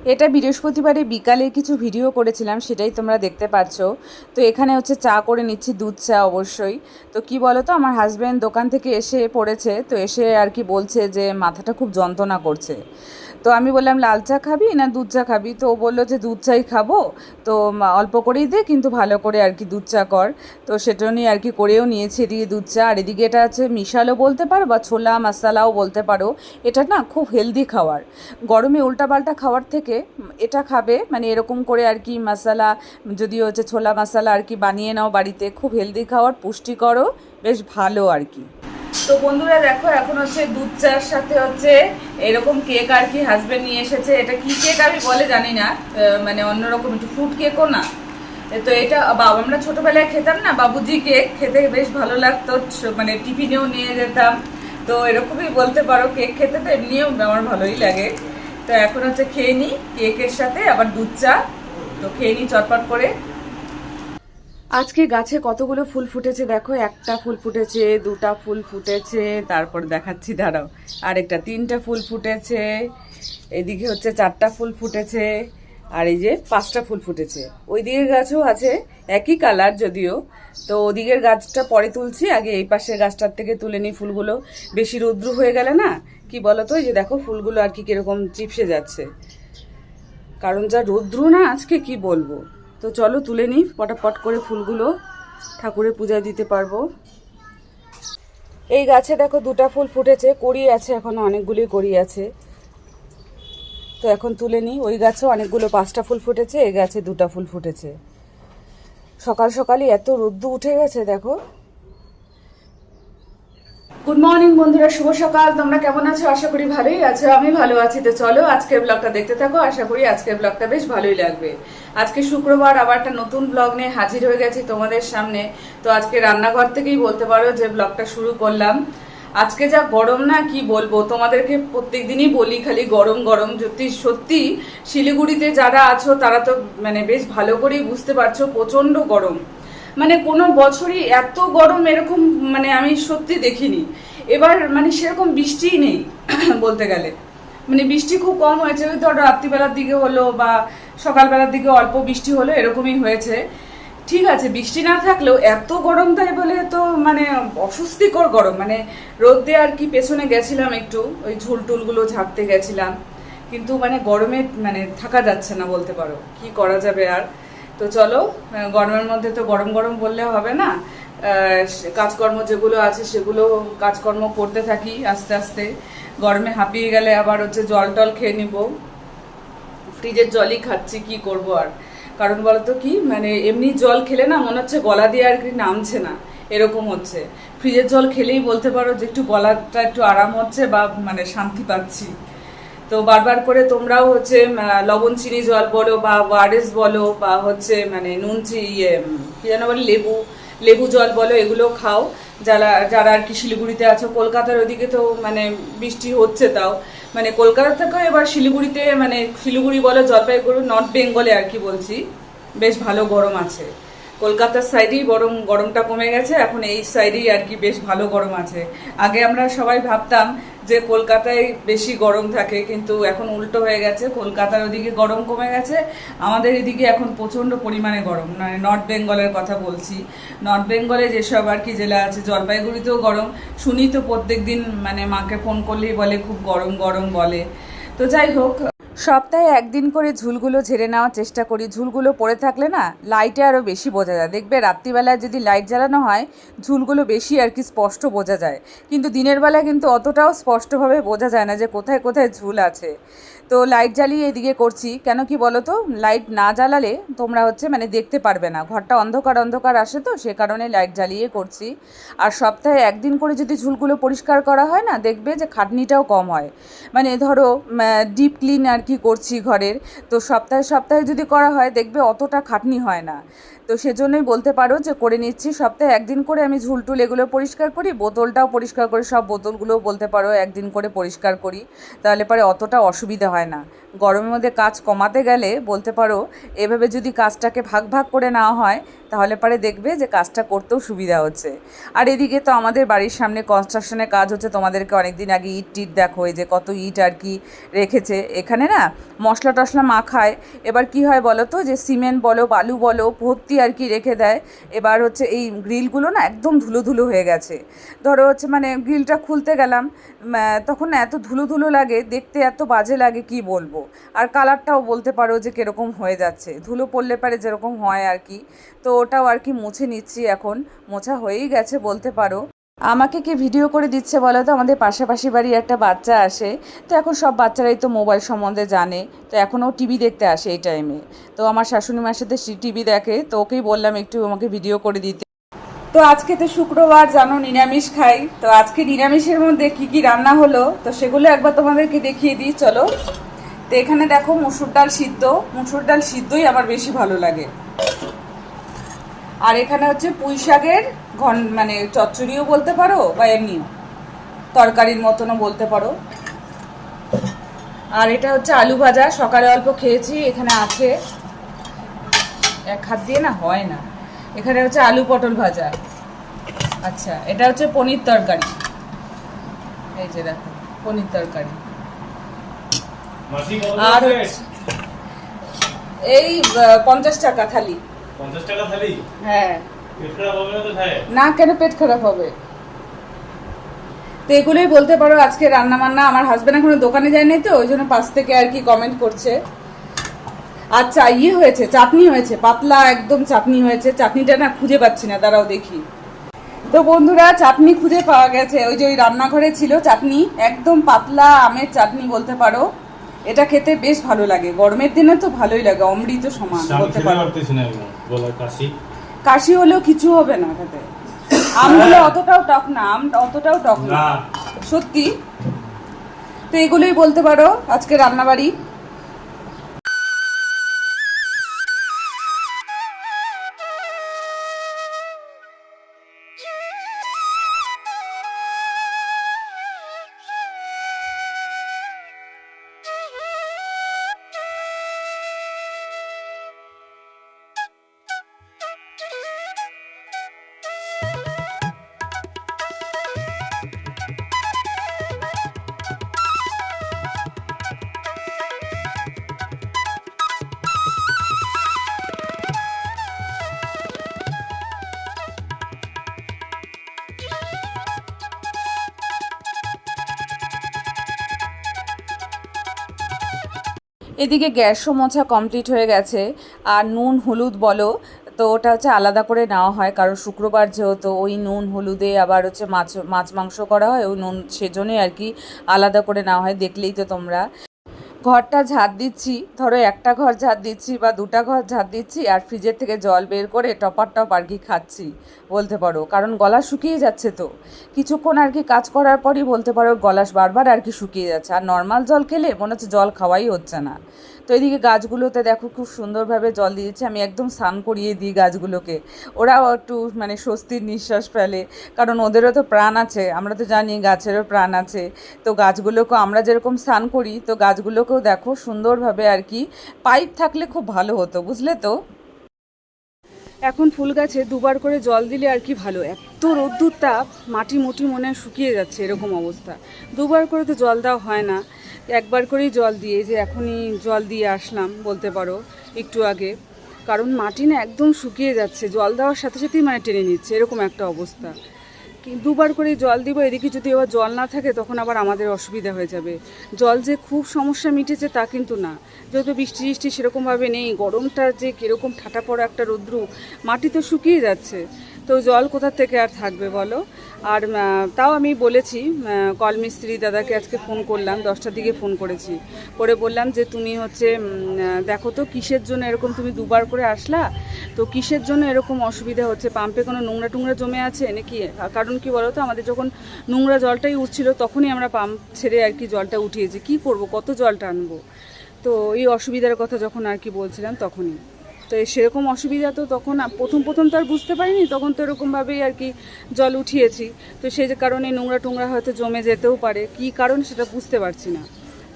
এটা বৃহস্পতিবারে বিকালে কিছু ভিডিও করেছিলাম, সেটাই তোমরা দেখতে পাচ্ছ। তো এখানে হচ্ছে চা করে নিচ্ছি, দুধ চা অবশ্যই। তো কি বলো তো, আমার হাজব্যান্ড দোকান থেকে এসে পড়েছে, তো এসে আর কি বলছে যে মাথাটা খুব যন্ত্রণা করছে। তো আমি বললাম লাল চা খাবি না দুধ চা খাবি, তো ও বললো যে দুধ চাই খাবো। তো অল্প করেই দে, কিন্তু ভালো করে আর কি দুধ চা কর। তো সেটা নিয়ে আর কি করেও নিয়েছি এদিকে দুধ চা, আর এদিকে এটা আছে মিশালও বলতে পারো বা ছোলা মশালাও বলতে পারো। এটা না খুব হেলদি খাবার, গরমে উল্টাপাল্টা খাওয়ার থেকে এটা খাবে, মানে এরকম করে আর কি মশালা, যদি হচ্ছে ছোলা মশালা আর কি বানিয়ে নাও বাড়িতে, খুব হেলদি খাবার, পুষ্টিকরও, বেশ ভালো আর কি। তো বন্ধুরা দেখো, এখন হচ্ছে দুধ চার সাথে হচ্ছে এরকম কেক আর কি হাজবেন্ড নিয়ে এসেছে। এটা কি কেক আমি বলে জানি না, মানে অন্যরকম একটু ফ্রুট কেকও না। তো এটা আমরা ছোটবেলায় খেতাম না, বাবুজি কেক খেতে বেশ ভালো লাগতো, মানে টিফিনেও নিয়ে যেতাম। তো এরকমই বলতে পারো, কেক খেতে তো এমনিও আমার ভালোই লাগে। তো এখন হচ্ছে খেয়ে নিই কেকের সাথে আবার দুধ চা। তো খেয়ে নিই চটপট করে। আজকে গাছে কতগুলো ফুল ফুটেছে দেখো, একটা ফুল ফুটেছে, দুটা ফুল ফুটেছে, তারপর দেখাচ্ছি দাঁড়াও, আরেকটা তিনটা ফুল ফুটেছে, এদিকে হচ্ছে চারটা ফুল ফুটেছে, আর এই যে পাঁচটা ফুল ফুটেছে। ওই দিকের গাছও আছে, একই কালার যদিও। তো ওদিকের গাছটা পরে তুলছি, আগে এই পাশের গাছটার থেকে তুলে নিই ফুলগুলো। বেশি রৌদ্র হয়ে গেলে না, কি বলতো, এই যে দেখো ফুলগুলো আর কি কিরকম চিপসে যাচ্ছে, কারণ যা রৌদ্র না আজকে, কি বলবো। তো চলো তুলে নিই পটাপট করে ফুলগুলো, ঠাকুরের পূজায় দিতে পারবো। এই গাছে দেখো দুটা ফুল ফুটেছে, কড়ি আছে এখনো, অনেকগুলোই কড়ি আছে। তো এখন তুলে নিই। ওই গাছেও অনেকগুলো, পাঁচটা ফুল ফুটেছে, এই গাছে দুটা ফুল ফুটেছে। সকাল সকালই এত রোদ্দু উঠে গেছে দেখো। গুড মর্নিং বন্ধুরা, শুভ সকাল। তোমরা কেমন আছো? আশা করি ভালোই আছো, আমি ভালো আছি। তো চলো আজকের ব্লগটা দেখতে থাকো, আশা করি আজকের ব্লগটা বেশ ভালোই লাগবে। আজকে শুক্রবার, আবার একটা নতুন ব্লগ নিয়ে হাজির হয়ে গেছি তোমাদের সামনে। তো আজকে রান্নাঘর থেকেই বলতে পারো যে ব্লগটা শুরু করলাম। আজকে যা গরম না, কি বলবো তোমাদেরকে, প্রত্যেক দিনই বলি খালি গরম গরম। সত্যি সত্যি শিলিগুড়িতে যারা আছো তারা তো মানে বেশ ভালো করেই বুঝতে পারছো, প্রচন্ড গরম। মানে কোনো বছরই এত গরম এরকম মানে আমি সত্যি দেখিনি। এবার মানে সেরকম বৃষ্টিই নেই বলতে গেলে। মানে বৃষ্টি খুব কম হয়েছে, ওই ধরো রাত্রিবেলার দিকে হলো বা সকালবেলার দিকে অল্প বৃষ্টি হলো, এরকমই হয়েছে। ঠিক আছে, বৃষ্টি না থাকলেও এত গরম, তাই বলে তো মানে অস্বস্তিকর গরম। মানে রোদে আর কি পেছনে গেছিলাম একটু, ওই ঝুল টুলগুলো ঝাড়তে গেছিলাম, কিন্তু মানে গরমে মানে থাকা যাচ্ছে না বলতে পারো, কি করা যাবে আর। তো চলো, গরমের মধ্যে তো গরম গরম বললে হবে না, কাজকর্ম যেগুলো আছে সেগুলো কাজকর্ম করতে থাকি আস্তে আস্তে। গরমে হাঁপিয়ে গেলে আবার হচ্ছে জল টল খেয়ে নিব, ফ্রিজের জলই খাচ্ছি, কি করব আর। কারণ বলতো কি, মানে এমনি জল খেলে না মনে হচ্ছে গলা দিয়ে আর কি নামছে না, এরকম হচ্ছে। ফ্রিজের জল খেলেই বলতে পারো যে একটু গলাটা একটু আরাম হচ্ছে বা মানে শান্তি পাচ্ছি। তো বারবার করে তোমরাও হচ্ছে লবণ চিনি জল বলো বা ওয়ারেস বলো বা হচ্ছে মানে নুন ইয়ে কি যেন বলে, লেবু লেবু জল বলো, এগুলো খাও। যারা যারা আর কি শিলিগুড়িতে আছো, কলকাতার ওদিকে তো মানে বৃষ্টি হচ্ছে, তাও মানে কলকাতা থেকেও এবার শিলিগুড়িতে, মানে শিলিগুড়ি বলো জলপাইগুড়ি, নর্থ বেঙ্গলে আর কি বলছি, বেশ ভালো গরম আছে। কলকাতার সাইডেই বরং গরমটা কমে গেছে, এখন এই সাইডেই আর কি বেশ ভালো গরম আছে। আগে আমরা সবাই ভাবতাম যে কলকাতায় বেশি গরম থাকে, কিন্তু এখন উল্টো হয়ে গেছে, কলকাতার ওদিকে গরম কমে গেছে, আমাদের এদিকে এখন প্রচণ্ড পরিমাণে গরম। মানে নর্থ বেঙ্গলের কথা বলছি, নর্থ বেঙ্গলে যেসব আর কি জেলা আছে, জলপাইগুড়িতেও গরম। শুনি তো প্রত্যেক দিন, মানে মাকে ফোন করলেই বলে খুব গরম গরম বলে। তো যাই হোক, সপ্তাহে একদিন করে ঝুলগুলো ঝেড়ে নেওয়ার চেষ্টা করি। ঝুলগুলো পড়ে থাকলে না লাইটে আরও বেশি বোঝা যায়, দেখবে রাত্রিবেলায় যদি লাইট জ্বালানো হয় ঝুলগুলো বেশি আর কি স্পষ্ট বোঝা যায়, কিন্তু দিনের বেলায় কিন্তু অতটাও স্পষ্টভাবে বোঝা যায় না যে কোথায় কোথায় ঝুল আছে। তো লাইট জ্বালিয়ে এদিকে করছি, কেন কি বলো তো, লাইট না জ্বালালে তোমরা হচ্ছে মানে দেখতে পারবে না, ঘরটা অন্ধকার অন্ধকার আসে, তো সে কারণে লাইট জ্বালিয়ে করছি। আর সপ্তাহে একদিন করে যদি ঝুলগুলো পরিষ্কার করা হয় না, দেখবে যে খাটনিটাও কম হয়। মানে ধরো ডিপ ক্লিন আর কি করছি ঘরের, তো সপ্তাহে সপ্তাহে যদি করা হয় দেখবে অতটা খাটনি হয় না। তো সেজন্যই বলতে পারো যে করে নিচ্ছি। সপ্তাহে একদিন করে আমি ঝুলটুল এগুলো পরিষ্কার করি, বোতলটাও পরিষ্কার করি, সব বোতলগুলোও বলতে পারো একদিন করে পরিষ্কার করি, তাহলে পরে অতটা অসুবিধা হয় না। গরমের মধ্যে কাজ কমাতে গেলে বলতে পারো এভাবে যদি কাজটাকে ভাগ ভাগ করে নেওয়া হয় তাহলে পরে দেখবে যে কাজটা করতেও সুবিধা হচ্ছে। আর এদিকে তো আমাদের বাড়ির সামনে কনস্ট্রাকশনের কাজ হচ্ছে, তোমাদেরকে অনেক দিন আগে ইট টিট দেখো, এই যে কত ইট আর কি রেখেছে এখানে না, মশলা টশলা মাখায়। এবার কি হয় বলো তো, যে সিমেন্ট বলো বালু বলো ভর্তি আর কি রেখে দেয়। এবার হচ্ছে এই গ্রিলগুলো না একদম ধুলো ধুলো হয়ে গেছে। ধরো হচ্ছে মানে গ্রিলটা খুলতে গেলাম তখন না এত ধুলো ধুলো লাগে, দেখতে এত বাজে লাগে কি বলবো। আর কালারটাও বলতে পারো যে কীরকম হয়ে যাচ্ছে, ধুলো পড়লে পারে যেরকম হয় আর কি। তো ওটাও আর কি মুছে নিচ্ছি, এখন মোছা হয়েই গেছে বলতে পারো। আমাকে কে ভিডিও করে দিচ্ছে বলো তো, আমাদের পাশাপাশি বাড়ির একটা বাচ্চা আসে, তো এখন সব বাচ্চারাই তো মোবাইল সম্বন্ধে জানে, তো এখন ও টিভি দেখতে আসে এই টাইমে। তো আমার শাশুড়ি মার সাথে টিভি দেখে, তো ওকেই বললাম একটু আমাকে ভিডিও করে দিতে। তো আজকে তো শুক্রবার, জানো নিরামিষ খাই, তো আজকে নিরামিষের মধ্যে কি কি রান্না হলো তো সেগুলো একবার তোমাদেরকে দেখিয়ে দিই চলো। তো এখানে দেখো মুসুর ডাল সিদ্ধ, মুসুর ডাল সিদ্ধই আমার বেশি ভালো লাগে। আর এখানে হচ্ছে পুঁই শাকের মানে চচ্চড়িও বলতে পারো বা এমনিও তরকারির মতনও বলতে পারো। আর এটা হচ্ছে আলু ভাজা, সকালে অল্প খেয়েছি, এখানে আছে, এক হাত দিয়ে না হয় না। এখানে হচ্ছে আলু পটল ভাজা। আচ্ছা, এটা হচ্ছে পনির তরকারি, এই যে দেখো পনির তরকারি। আর এই 50 টাকা থালি। 50 টাকা থালি? হ্যাঁ। পেট খারাপ হবে না তো খায়? না, কেন পেট খারাপ হবে? তো এগুলোই বলতে পারো আজকে রান্না বান্না। আমার হাজবেন্ড এখনো দোকানে যায়নি, তো ওই জন্য পাশ থেকে আর কি কমেন্ট করছে। আচ্ছা, হয়েছে চাটনি হয়েছে, পাতলা একদম চাটনি হয়েছে। চাটনিটা না খুঁজে পাচ্ছি না, দাঁড়াও দেখি। তো বন্ধুরা চাটনি খুঁজে পাওয়া গেছে, ওই যে ওই রান্নাঘরে ছিল চাটনি, একদম পাতলা আমের চাটনি বলতে পারো। এটা খেতে বেশ ভালো লাগে, গরমের দিনে তো ভালোই লাগে, অমৃত সমান বলতে পারো। কাশি হলেও কিছু হবে না খেতে। আমগুলো অতটাও টক না, আম অতটাও টক না সত্যি। তো এগুলোই বলতে পারো আজকে রান্নাবাড়ি। এদিকে গ্যাসও মোছা কমপ্লিট হয়ে গেছে। আর নুন হলুদ বলো, তো ওটা হচ্ছে আলাদা করে নেওয়া হয়, কারণ শুক্রবার যেহেতু ওই নুন হলুদে আবার হচ্ছে মাছ মাংস করা হয়, ওই নুন সেজন্যই আর কি আলাদা করে নেওয়া হয়। দেখলেই তো তোমরা। ঘরটা ঝাড় দিচ্ছি, ধরো একটা ঘর ঝাড় দিচ্ছি বা দুটা ঘর ঝাড় দিচ্ছি, আর ফ্রিজের থেকে জল বের করে টপার টপ আর কি খাচ্ছি বলতে পারো, কারণ গলা শুকিয়ে যাচ্ছে। তো কিছুক্ষণ আর কি কাজ করার পরই বলতে পারো গলা বারবার আর কি শুকিয়ে যাচ্ছে, আর নর্মাল জল খেলে মনে হচ্ছে জল খাওয়াই হচ্ছে না। তো এদিকে গাছগুলোতে দেখো খুব সুন্দরভাবে জল দিয়েছে, আমি একদম স্নান করিয়ে দিই গাছগুলোকে, ওরাও একটু মানে স্বস্তির নিঃশ্বাস ফেলে, কারণ ওদেরও তো প্রাণ আছে, আমরা তো জানি গাছেরও প্রাণ আছে। তো গাছগুলোকেও আমরা যেরকম স্নান করি, তো গাছগুলোকেও দেখো সুন্দরভাবে আর কি পাইপ থাকলে খুব ভালো হতো, বুঝলে তো। এখন ফুল গাছে দুবার করে জল দিলে আর কি ভালো, এত রোদ্দুর তাপ, মাটি মুটি মনে হয় শুকিয়ে যাচ্ছে এরকম অবস্থা। দুবার করে তো জল দেওয়া হয় না, একবার করেই জল দিয়ে, যে এখনই জল দিয়ে আসলাম বলতে পারো একটু আগে, কারণ মাটি না একদম শুকিয়ে যাচ্ছে, জল দেওয়ার সাথে সাথেই মানে টেনে নিচ্ছে এরকম একটা অবস্থা। দুবার করে জল দিব, এদিকে যদি এবার জল না থাকে তখন আবার আমাদের অসুবিধা হয়ে যাবে। জল যে খুব সমস্যা মিটেছে তা কিন্তু না, যেহেতু বৃষ্টি টিষ্টি সেরকমভাবে নেই, গরমটা যে কীরকম ঠাটা পড়া একটা রৌদ্র, মাটি তো শুকিয়ে যাচ্ছে, তো জল কোথা থেকে আর থাকবে বলো। আর তাও আমি বলেছি কল মিস্ত্রি দাদাকে আজকে ফোন করলাম, 10টার দিকে ফোন করেছি, করে বললাম যে তুমি হচ্ছে দেখো তো কিসের জন্য এরকম তুমি দুবার করে আসলা, তো কিসের জন্য এরকম অসুবিধা হচ্ছে, পাম্পে কোনো নোংরা টুংরা জমে আছে নাকি? কারণ কি বলো তো, আমাদের যখন নোংরা জলটাই উঠছিল তখনই আমরা পাম্প ছেড়ে আর কি জলটা উঠিয়েছি, কি করব, কত জলটা আনবো। তো এই অসুবিধার কথা যখন আর কি বলছিলাম তখনই, তো সেরকম অসুবিধা তো তখন প্রথম প্রথম তো আর বুঝতে পারিনি, তখন তো এরকমভাবেই আর কি জল উঠিয়েছি। তো সেই যে কারণে নোংরা টোংরা হয়তো জমে যেতেও পারে, কী কারণ সেটা বুঝতে পারছি না।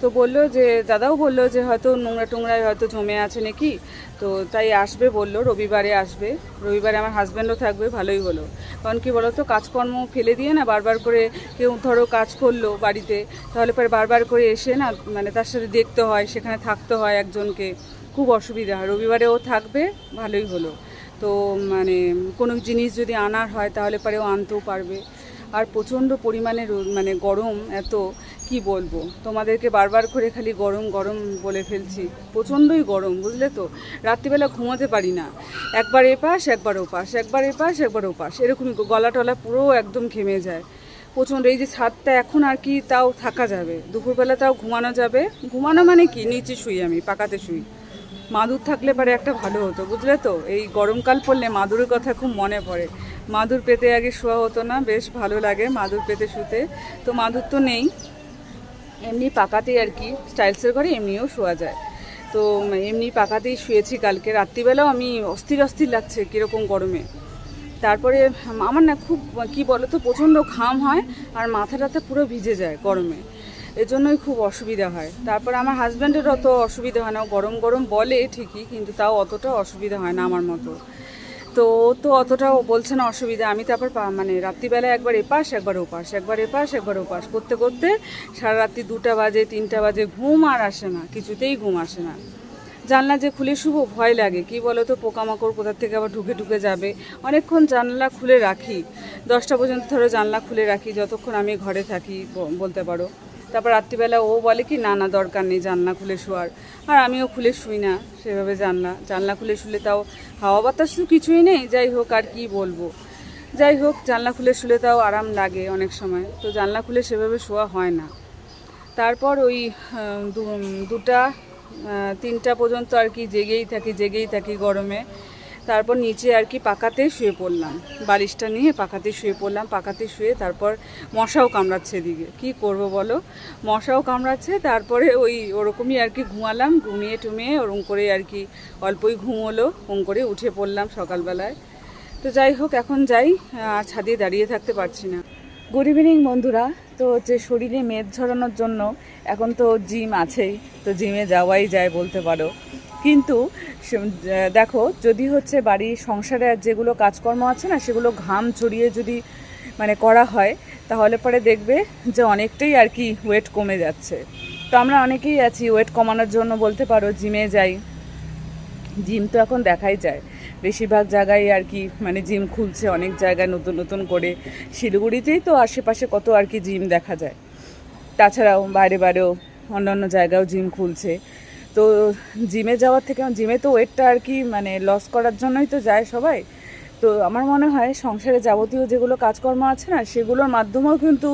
তো বললো যে দাদাও বললো যে হয়তো নোংরা টোংরায় হয়তো জমে আছে নাকি, তো তাই আসবে বললো, রবিবারে আসবে। রবিবারে আমার হাজব্যান্ডও থাকবে, ভালোই হলো। কারণ কি বলো তো, কাজকর্ম ফেলে দিয়ে না বারবার করে কেউ ধরো কাজ করলো বাড়িতে, তাহলে পরে বারবার করে এসে না মানে তার সাথে দেখতে হয়, সেখানে থাকতে হয় একজনকে, খুব অসুবিধা হয়। রবিবারে ও থাকবে, ভালোই হলো। তো মানে কোনো জিনিস যদি আনার হয় তাহলে পরে ও আনতেও পারবে। আর প্রচণ্ড পরিমাণে মানে গরম, এত কি বলবো তোমাদেরকে, বারবার করে খালি গরম গরম বলে ফেলছি, প্রচণ্ডই গরম বুঝলে তো। রাত্রিবেলা ঘুমোতে পারি না, একবার এপাশ একবার ওপাশ, একবার এপাশ একবার ওপাশ, এরকমই গলা টলা পুরো একদম ঘেমে যায় প্রচণ্ড। এই যে ছাদটা এখন আর কি তাও থাকা যাবে, দুপুরবেলা তাও ঘুমানো যাবে। ঘুমানো মানে কি, নিচে শুই, আমি পাকাতে শুই। মাদুর থাকলে পরে একটা ভালো হতো বুঝলে তো, এই গরমকাল পড়লে মাদুরের কথা খুব মনে পড়ে। মাদুর পেতে আগে শোয়া হতো না, বেশ ভালো লাগে মাদুর পেতে শুতে। তো মাদুর তো নেই, এমনি পাকাতেই আর কি, স্টাইলসের ঘরে এমনিও শোয়া যায়। তো এমনি পাকাতেই শুয়েছি কালকে রাত্রিবেলাও, আমি অস্থির অস্থির লাগছে কীরকম গরমে। তারপরে আমার না খুব কি বলো তো, প্রচণ্ড ঘাম হয় আর মাথা টাথা পুরো ভিজে যায় গরমে, এজন্যই খুব অসুবিধা হয়। তারপর আমার হাজব্যান্ডের অত অসুবিধা হয় না, গরম গরম বলে ঠিকই, কিন্তু তাও অতটা অসুবিধা হয় না আমার মতো। তো তো অতটাও বলছে না অসুবিধা। আমি তারপর মানে রাত্রিবেলা একবার এপাশ একবার ওপাশ, একবার এপাশ একবার ওপাশ করতে করতে সারা রাত্রি 2টা বাজে 3টা বাজে, ঘুম আর আসে না, কিছুতেই ঘুম আসে না। জানলা যে খুলে শুবো ভয় লাগে, কি বলো তো, পোকামাকড় কোথার থেকে আবার ঢুকে ঢুকে যাবে। অনেকক্ষণ জানলা খুলে রাখি, 10টা পর্যন্ত ধরো জানলা খুলে রাখি, যতক্ষণ আমি ঘরে থাকি বলতে পারো। তারপর রাত্রিবেলা ও বলে কি না না দরকার নেই জানলা খুলে শোয়ার, আর আমিও খুলে শুই না সেভাবে। জানলা খুলে শুলে তাও হাওয়া বাতাস তো কিছুই নেই, যাই হোক আর কি বলবো, যাই হোক জানলা খুলে শুলে তাও আরাম লাগে অনেক সময়, তো জানলা খুলে সেভাবে শোয়া হয় না। তারপর ওই 2টা 3টা পর্যন্ত আর কি জেগেই থাকি গরমে। তারপর নিচে আর কি পাকাতেই শুয়ে পড়লাম, বালিশটা নিয়ে পাকাতে শুয়ে পড়লাম। পাকাতে শুয়ে তারপর মশাও কামড়াচ্ছে এদিকে, কী করব বলো, মশাও কামড়াচ্ছে। তারপরে ওই ওরকমই আর কি ঘুমালাম, ঘুমিয়ে টুমিয়ে ওরকম করে আর কি অল্পই ঘুম হলো, ওরকম করে উঠে পড়লাম সকালবেলায়। তো যাই হোক এখন যাই, আর ছাদে দাঁড়িয়ে থাকতে পারছি না। গুড ইভিনিং বন্ধুরা। তো হচ্ছে শরীরে মেদ ঝরানোর জন্য এখন তো জিম আছেই, তো জিমে যাওয়াই যায় বলতে পারো। কিন্তু দেখো, যদি হচ্ছে বাড়ির সংসারে যেগুলো কাজকর্ম আছে না, সেগুলো ঘাম ছড়িয়ে যদি মানে করা হয়, তাহলে পরে দেখবে যে অনেকটাই আর কি ওয়েট কমে যাচ্ছে। তো আমরা অনেকেই আছি ওয়েট কমানোর জন্য বলতে পারো জিমে যাই। জিম তো এখন দেখাই যায় বেশিরভাগ জায়গায় আর কি, মানে জিম খুলছে অনেক জায়গায় নতুন নতুন করে। শিলিগুড়িতেই তো আশেপাশে কত আর কি জিম দেখা যায়, তাছাড়াও বাইরেও অন্যান্য জায়গায়ও জিম খুলছে। তো জিমে যাওয়ার থেকে, জিমে তো ওয়েটটা আর কি মানে লস করার জন্যই তো যায় সবাই। তো আমার মনে হয় সংসারে যাবতীয় যেগুলো কাজকর্ম আছে না, সেগুলোর মাধ্যমেও কিন্তু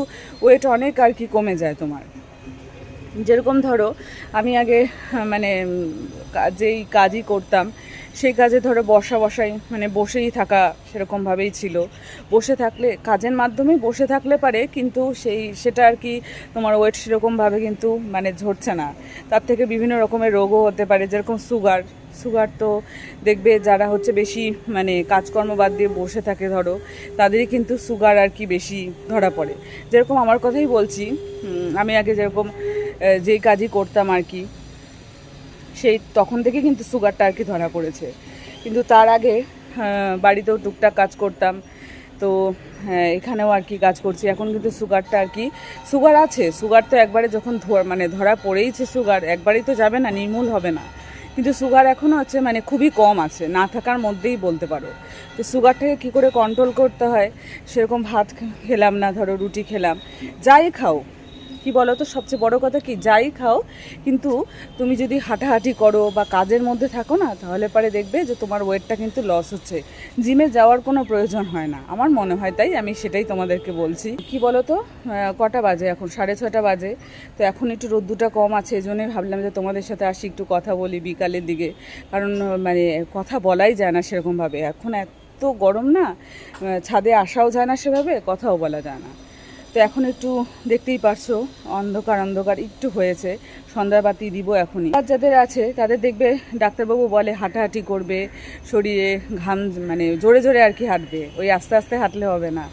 ওয়েট অনেক আর কি কমে যায় তোমার। যেরকম ধরো আমি আগে মানে যেই কাজই করতাম, সেই কাজে ধরো বসাই মানে বসেই থাকা সেরকমভাবেই ছিল। বসে থাকলে, কাজের মাধ্যমে বসে থাকলে পারে, কিন্তু সেটা আর কি তোমার ওয়েট সেরকমভাবে কিন্তু মানে ঝরছে না। তার থেকে বিভিন্ন রকমের রোগও হতে পারে, যেরকম সুগার তো দেখবে যারা হচ্ছে বেশি মানে কাজকর্ম বাদ দিয়ে বসে থাকে ধরো, তাদেরই কিন্তু সুগার আর কি বেশি ধরা পড়ে। যেরকম আমার কথাই বলছি, আমি আগে যেরকম যেই কাজই করতাম আর কি, সেই তখন থেকে কিন্তু সুগারটা আর কি ধরা পড়েছে। কিন্তু তার আগে বাড়িতেও টুকটাক কাজ করতাম, তো এখানেও আর কি কাজ করছি। এখন কিন্তু সুগারটা আর কি, সুগার আছে, সুগার তো একবারে যখন মানে ধরা পড়েইছে, সুগার একবারেই তো যাবে না, নির্মূল হবে না। কিন্তু সুগার এখনও হচ্ছে মানে খুবই কম আছে, না থাকার মধ্যেই বলতে পারো। তো সুগারটাকে কী করে কন্ট্রোল করতে হয়, সেরকম ভাত খেলাম না, ধরো রুটি খেলাম, যাই খাও, কি বলো তো, সবচেয়ে বড় কথা কি, যাই খাও কিন্তু তুমি যদি হাঁটাহাঁটি করো বা কাজের মধ্যে থাকো না, তাহলে পরে দেখবে যে তোমার ওয়েটটা কিন্তু লস হচ্ছে। জিমে যাওয়ার কোনো প্রয়োজন হয় না আমার মনে হয়, তাই আমি সেটাই তোমাদেরকে বলছি। কি বলো তো, কটা বাজে এখন, 6:30 বাজে। তো এখন একটু রোদ্দুরটা কম আছে, এই জন্যই ভাবলাম যে তোমাদের সাথে আসি, একটু কথা বলি বিকালের দিকে। কারণ মানে কথা বলাই যায় না সেরকমভাবে, এখন এত গরম না, ছাদে আসাও যায় না সেভাবে, কথাও বলা যায় না। তো এখন একটু দেখতেই পারছো অন্ধকার অন্ধকার একটু হয়েছে, সন্ধ্যাবাতি দিব এখনই। আর যাদের আছে তাদের দেখবে ডাক্তারবাবু বলে হাঁটাহাঁটি করবে, শরীরে ঘাম মানে জোরে জোরে আর কি হাঁটবে, ওই আস্তে আস্তে হাঁটলে হবে না।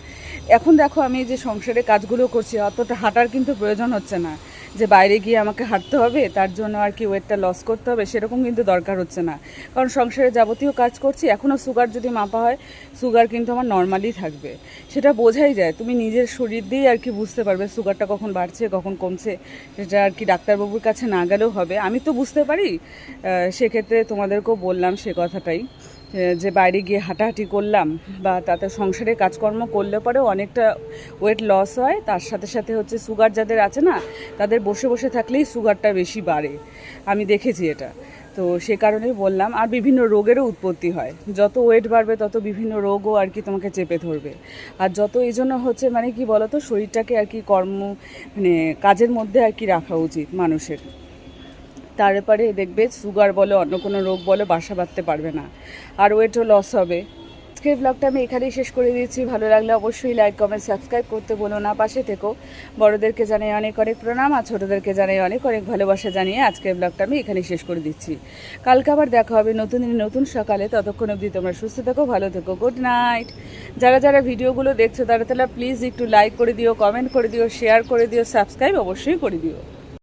এখন দেখো আমি যে সংসারে কাজগুলো করছি অতটা হাঁটার কিন্তু প্রয়োজন হচ্ছে না, যে বাইরে গিয়ে আমাকে হাঁটতে হবে তার জন্য আর কি ওয়েটটা লস করতে হবে সেরকম কিন্তু দরকার হচ্ছে না। কারণ সংসারে যাবতীয় কাজ করছি, এখনও সুগার যদি মাপা হয় সুগার কিন্তু আমার নর্মালি থাকবে, সেটা বোঝাই যায়। তুমি নিজের শরীর দিয়েই আর কি বুঝতে পারবে সুগারটা কখন বাড়ছে কখন কমছে, সেটা আর কি ডাক্তারবাবুর কাছে না গেলেও হবে। আমি তো বুঝতে পারি, সেক্ষেত্রে তোমাদেরকেও বললাম সে কথাটাই, যে বাইরে গিয়ে হাঁটাহাঁটি করলাম বা তাতে সংসারে কাজকর্ম করলে পরেও অনেকটা ওয়েট লস হয়। তার সাথে সাথে হচ্ছে সুগার যাদের আছে না তাদের বসে বসে থাকলেই সুগারটা বেশি বাড়ে, আমি দেখেছি এটা। তো সে কারণেই বললাম। আর বিভিন্ন রোগেরও উৎপত্তি হয়, যত ওয়েট বাড়বে তত বিভিন্ন রোগও আর কি তোমাকে চেপে ধরবে। আর যত এই জন্য হচ্ছে মানে কি বলতো, শরীরটাকে আর কি মানে কাজের মধ্যে আর কি রাখা উচিত মানুষের। তারপরে দেখবে সুগার বলো অন্য কোনো রোগ বলো বাসা বাঁধতে পারবে না, আর ওয়েটও লস হবে। আজকের ব্লগটা আমি এখানেই শেষ করে দিচ্ছি। ভালো লাগলে অবশ্যই লাইক কমেন্ট সাবস্ক্রাইব করতে বলো না, পাশে থেকো। বড়োদেরকে জানাই অনেক অনেক প্রণাম, আর ছোটোদেরকে জানাই অনেক অনেক ভালোবাসা জানিয়ে আজকের ব্লগটা আমি এখানেই শেষ করে দিচ্ছি। কালকে আবার দেখা হবে নতুন দিন নতুন সকালে। ততক্ষণ অবধি তোমরা সুস্থ থেকো, ভালো থেকো, গুড নাইট। যারা যারা ভিডিওগুলো দেখছো তারা প্লিজ একটু লাইক করে দিও, কমেন্ট করে দিও, শেয়ার করে দিও, সাবস্ক্রাইব অবশ্যই করে দিও।